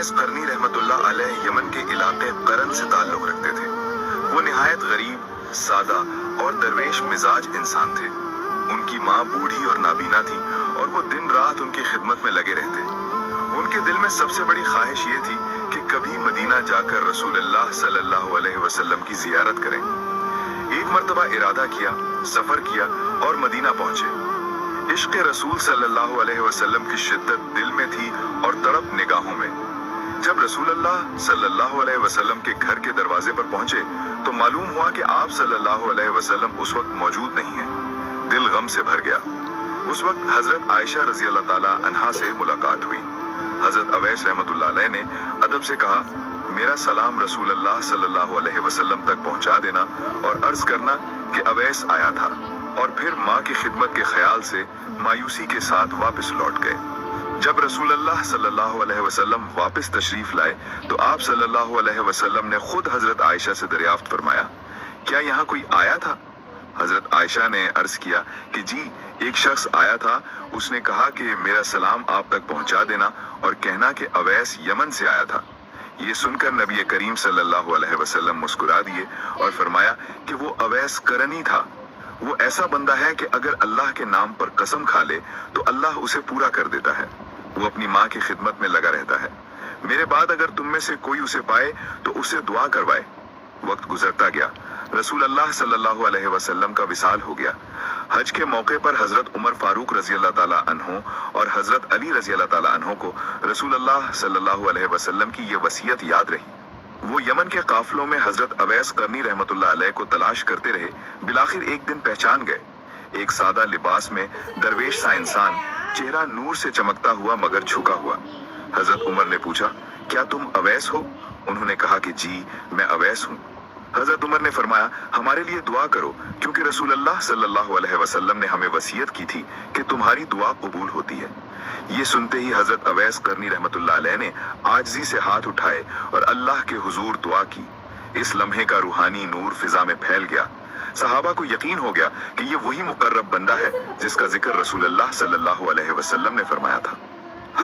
अवैस करनी रहमतुल्लाह अलैह यमन के इलाके करन से ताल्लुक रखते थे। वो निहायत गरीब, सादा और दरवेश मिजाज इंसान थे। उनकी माँ बूढ़ी और नाबीना थी और वो दिन रात उनकी खिदमत में लगे रहते। उनके दिल में सबसे बड़ी ख्वाहिश ये थी कि कभी मदीना जाकर रसूलुल्लाह सल्लल्लाहु अलैहि वसल्लम की जियारत करें। एक मर्तबा इरादा किया, सफर किया और मदीना पहुंचे। इश्क़ रसूल सल्लल्लाहु अलैहि वसल्लम की शिद्दत दिल में थी और तड़प निगाहों में। जब रसूलुल्लाह सल्लल्लाहु अलैहि वसल्लम के घर के दरवाजे पर पहुंचे तो मालूम हुआ कि आप सल्लल्लाहु अलैहि वसल्लम उस वक्त मौजूद नहीं हैं। दिल गम से भर गया। उस वक्त हजरत आयशा रज़ी अल्लाह ताला अन्हा से मुलाकात हुई। हजरत अवैस रहमतुल्लाह अलैह ने अदब से कहा, मेरा सलाम रसूलुल्लाह सल्लल्लाहु अलैहि वसल्लम तक पहुंचा देना और अर्ज करना कि अवैस आया था। और फिर माँ की खिदमत के ख्याल से मायूसी के साथ वापस लौट गए। जब रसूलुल्लाह सल्लल्लाहु अलैहि वसल्लम वापस तशरीफ लाए तो आप सल्लल्लाहु अलैहि वसल्लम ने खुद हजरत आयशा से दरियाफ्त फरमाया, क्या यहाँ कोई आया था? हजरत आयशा ने अर्ज किया कि जी, एक शख्स आया था। उसने कहा कि मेरा सलाम आप तक पहुंचा देना और कहना कि अवैस यमन से आया था। ये सुनकर नबी करीम सल्लल्लाहु अलैहि वसल्लम मुस्कुरा दिए और फरमाया कि वो अवैस करनी था। वो ऐसा बंदा है कि अगर अल्लाह के नाम पर कसम खा ले तो अल्लाह उसे पूरा कर देता है। वो अपनी माँ की खिदमत में लगा रहता है। मेरे बाद अगर तुम में से कोई उसे पाए तो उसे दुआ करवाए। वक्त गुजरता गया। रसूल अल्लाह सल्लल्लाहु अलैहि वसल्लम का विसाल हो गया। हज के मौके पर हजरत उमर फारूक रजी अल्लाह ताला अन्हो और हजरत अली रजी अल्लाह ताला अन्हो को रसूल अल्लाह सल्लल्लाहु अलैहि वसल्लम की ये वसीयत याद रही। वो यमन के काफिलों में हजरत अवैस करनी रहमतुल्लाह अलैह को तलाश करते रहे। बिलाखिर एक दिन पहचान गए। एक सादा लिबास में दरवेश सा इंसान, चेहरा नूर से चमकता हुआ मगर झुका हुआ। हजरत उमर ने पूछा, क्या तुम अवैस हो? उन्होंने कहा कि जी, मैं अवैस हूँ। हजरत उमर ने फरमाया, हमारे लिए दुआ करो, क्योंकि रसूलुल्लाह सल्लल्लाहु अलैहि वसल्लम ने हमें वसीयत की थी कि तुम्हारी दुआ कबूल होती है। ये सुनते ही हजरत अवैस करनी रहमतुल्लाह अलैह ने आजिज़ी से हाथ उठाए और अल्लाह के हुजूर दुआ की। इस लम्हे का रूहानी नूर फिजा में फैल गया। सहाबा को यकीन हो गया कि ये वही मुकर्रब बंदा है जिसका जिक्र रसूलुल्लाह सल्लल्लाहु अलैहि वसल्लम ने फरमाया था।